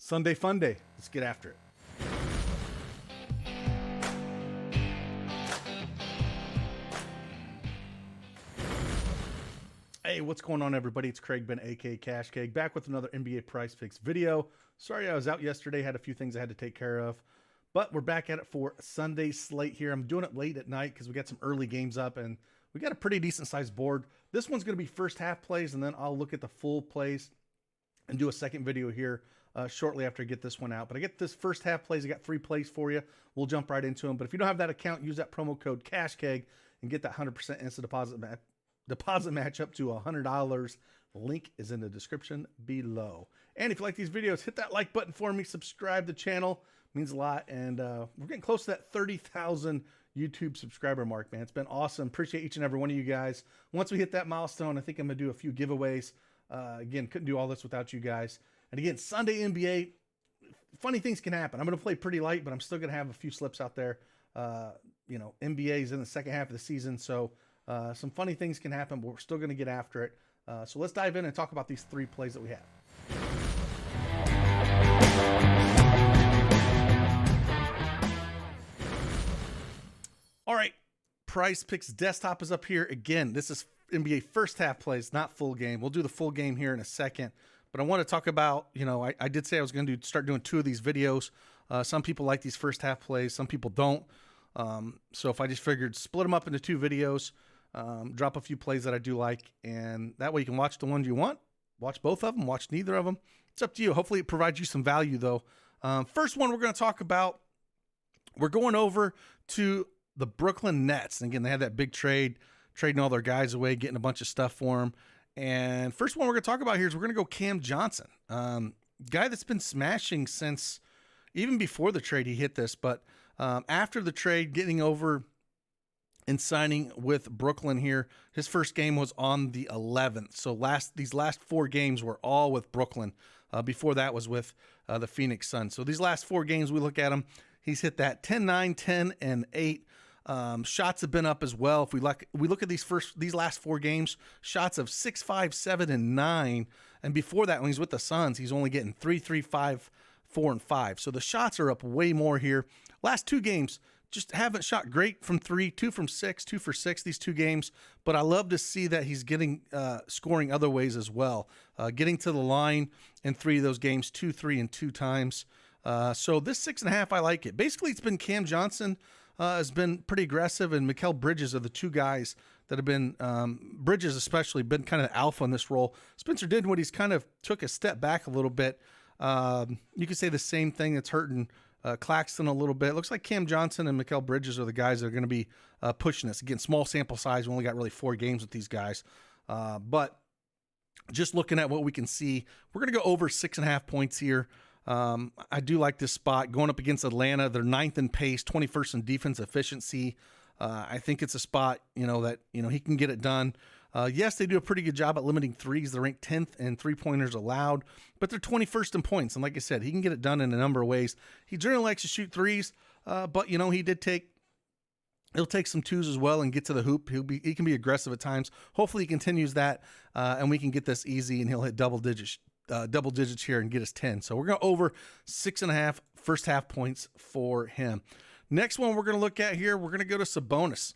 Sunday fun day. Let's get after it. Hey, what's going on, everybody? It's Craig Ben, aka Cash Cake, back with another NBA Prizepicks video. Sorry I was out yesterday, had a few things I had to take care of, but we're back at it for Sunday slate here. I'm doing it late at night because we got some early games up and we got a pretty decent sized board. This one's going to be first half plays, and then I'll look at the full plays and do a second video here shortly after I get this one out. But I get this first half plays. I got 3 plays for you. We'll jump right into them. But if you don't have that account, use that promo code CashKeg and get that 100% instant deposit match up to $100. The link is in the description below. And if you like these videos, hit that like button for me. Subscribe to the channel. It means a lot. And we're getting close to that 30,000 YouTube subscriber mark, man. It's been awesome. Appreciate each and every one of you guys. Once we hit that milestone, I think I'm going to do a few giveaways. Again, couldn't do all this without you guys. And again, Sunday NBA, funny things can happen. I'm going to play pretty light, but I'm still going to have a few slips out there. You know, NBA is in the second half of the season, so some funny things can happen, but we're still going to get after it. So let's dive in and talk about these 3 plays that we have. All right, PrizePicks desktop is up here. Again, this is NBA first half plays, not full game. We'll do the full game here in a second. But I want to talk about, you know, I did say I was going to start doing 2 of these videos. Some people like these first half plays. Some people don't. So if I just figured split them up into 2 videos, drop a few plays that I do like, and that way you can watch the ones you want, watch both of them, watch neither of them. It's up to you. Hopefully it provides you some value, though. First one we're going to talk about, we're going over to the Brooklyn Nets. And again, they had that big trade, trading all their guys away, getting a bunch of stuff for them. And first one we're going to talk about here is we're going to go Cam Johnson. Guy that's been smashing since even before the trade he hit this. But after the trade, getting over and signing with Brooklyn here, his first game was on the 11th. So these last 4 games were all with Brooklyn. Before that was with the Phoenix Suns. So these last 4 games, we look at him, he's hit that 10-9, 10, and 8. Shots have been up as well. If we look at these last 4 games, shots of 6, 5, 7, and 9. And before that, when he's with the Suns, he's only getting 3, 3, 5, 4, and 5. So the shots are up way more here. Last 2 games, just haven't shot great from 3, 2 from 6, 2 for 6 these 2 games. But I love to see that he's getting scoring other ways as well. Getting to the line in 3 of those games, 2, 3, and 2 times. So this 6.5, I like it. Basically, it's been Cam Johnson has been pretty aggressive, and Mikal Bridges are the 2 guys that have been, Bridges especially, been kind of alpha in this role. Spencer Dinwiddie's kind of took a step back a little bit. You could say the same thing that's hurting Claxton a little bit. Looks like Cam Johnson and Mikal Bridges are the guys that are going to be pushing this. Again, small sample size. We only got really 4 games with these guys. But just looking at what we can see, we're going to go over 6.5 points here. I do like this spot going up against Atlanta. They're 9th in pace, 21st in defense efficiency. I think it's a spot, that, he can get it done. Yes, they do a pretty good job at limiting threes. They're ranked 10th in 3-pointers allowed, but they're 21st in points. And like I said, he can get it done in a number of ways. He generally likes to shoot threes, but he'll take some 2s as well and get to the hoop. He can be aggressive at times. Hopefully he continues that, and we can get this easy, and he'll hit double digits here and get us 10. So we're going to over 6.5 first half points for him. Next one we're going to look at here, we're going to go to Sabonis.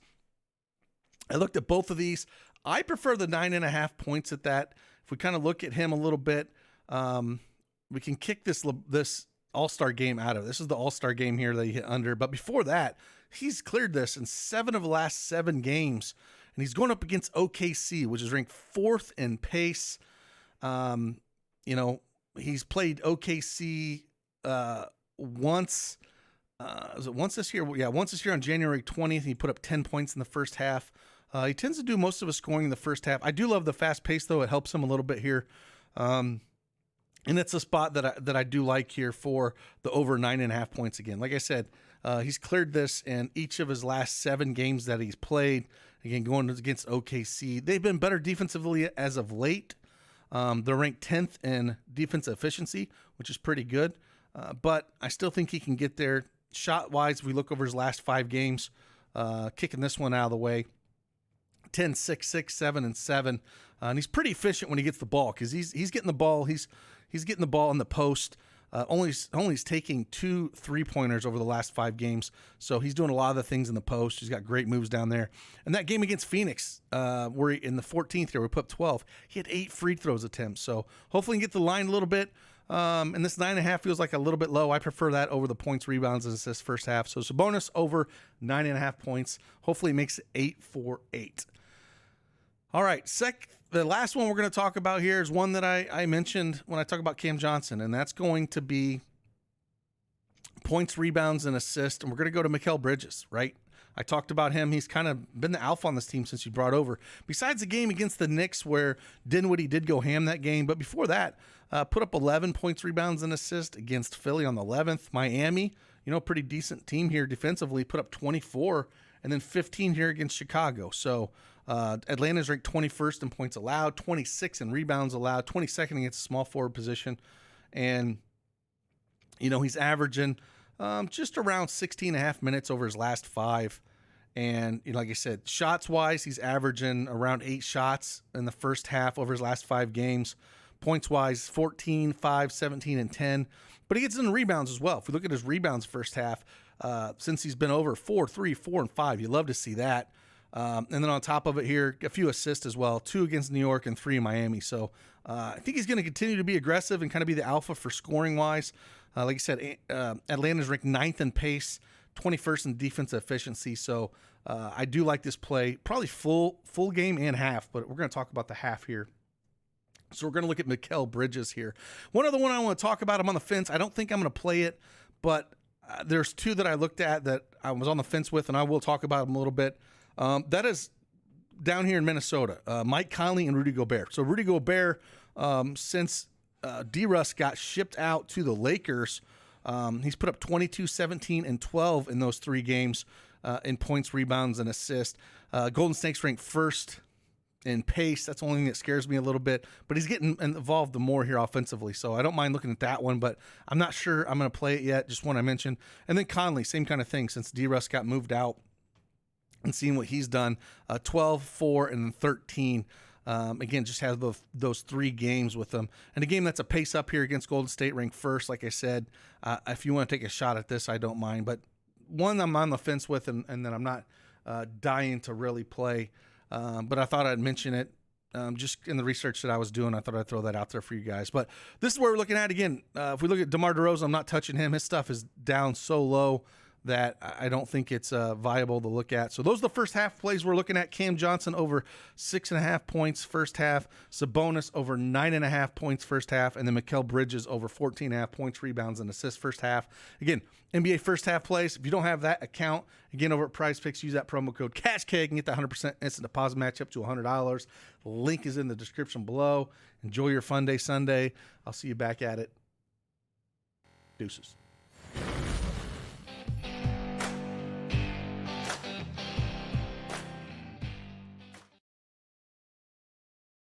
I looked at both of these. I prefer the 9.5 points at that. If we kind of look at him a little bit, we can kick this All-Star game out of it. This is the All-Star game here that he hit under. But before that, he's cleared this in 7 of the last 7 games. And he's going up against OKC, which is ranked 4th in pace. He's played OKC once. Was it once this year? Yeah, once this year on January 20th. He put up 10 points in the first half. He tends to do most of his scoring in the first half. I do love the fast pace, though. It helps him a little bit here. And it's a spot that I do like here for the over 9.5 points again. Like I said, he's cleared this in each of his last 7 games that he's played. Again, going against OKC. They've been better defensively as of late. They're ranked 10th in defense efficiency, which is pretty good. But I still think he can get there. Shot-wise, if we look over his last 5 games, kicking this one out of the way, 10, 6, 6, 7, and 7. And he's pretty efficient when he gets the ball because he's getting the ball. He's getting the ball in the post. Only he's taking 2 3-pointers over the last 5 games. So he's doing a lot of the things in the post. He's got great moves down there. And that game against Phoenix, where in the 14th here, we put up 12. He had 8 free throws attempts. So hopefully he can get the line a little bit. And this 9.5 feels like a little bit low. I prefer that over the points, rebounds, and assists first half. So it's a bonus over 9.5 points. Hopefully it makes it 8-4-8. All right, the last one we're going to talk about here is one that I mentioned when I talk about Cam Johnson, and that's going to be points, rebounds, and assists. And we're going to go to Mikal Bridges, right? I talked about him. He's kind of been the alpha on this team since he brought over. Besides the game against the Knicks where Dinwiddie did go ham that game, but before that, put up 11 points, rebounds, and assists against Philly on the 11th. Miami, pretty decent team here defensively, put up 24, and then 15 here against Chicago. So Atlanta's ranked 21st in points allowed, 26 in rebounds allowed, 22nd against the small forward position. And, he's averaging just around 16.5 minutes over his last 5. And like I said, shots-wise, he's averaging around 8 shots in the first half over his last 5 games. Points-wise, 14, 5, 17, and 10. But he gets into rebounds as well. If we look at his rebounds first half, since he's been over 4, 3, 4, and 5, you love to see that. And then on top of it here, a few assists as well, 2 against New York and 3 in Miami. So I think he's going to continue to be aggressive and kind of be the alpha for scoring-wise. Like I said, Atlanta's ranked 9th in pace, 21st in defensive efficiency. So I do like this play, probably full game and half, but we're going to talk about the half here. So we're going to look at Mikal Bridges here. One other one I want to talk about, I'm on the fence. I don't think I'm going to play it, but there's 2 that I looked at that I was on the fence with, and I will talk about them a little bit. That is down here in Minnesota, Mike Conley and Rudy Gobert. So Rudy Gobert, since D-Russ got shipped out to the Lakers, he's put up 22, 17, and 12 in those 3 games in points, rebounds, and assists. Golden State's ranked 1st in pace. That's the only thing that scares me a little bit. But he's getting involved more here offensively, so I don't mind looking at that one, but I'm not sure I'm going to play it yet, just one I mentioned. And then Conley, same kind of thing, since D-Russ got moved out and seeing what he's done, 12, 4, and 13. Again, just has those 3 games with them. And a game that's a pace up here against Golden State, ranked 1st, like I said. If you want to take a shot at this, I don't mind. But one I'm on the fence with, and then I'm not dying to really play. But I thought I'd mention it just in the research that I was doing. I thought I'd throw that out there for you guys. But this is where we're looking at. Again, if we look at DeMar DeRozan, I'm not touching him. His stuff is down so low that I don't think it's viable to look at. So those are the first half plays we're looking at. Cam Johnson over 6.5 points first half. Sabonis over 9.5 points first half. And then Mikal Bridges over 14.5 points, rebounds, and assists first half. Again, NBA first half plays. If you don't have that account, again, over at PrizePicks, use that promo code CashKeg and get that 100% instant deposit match up to $100. Link is in the description below. Enjoy your fun day Sunday. I'll see you back at it. Deuces.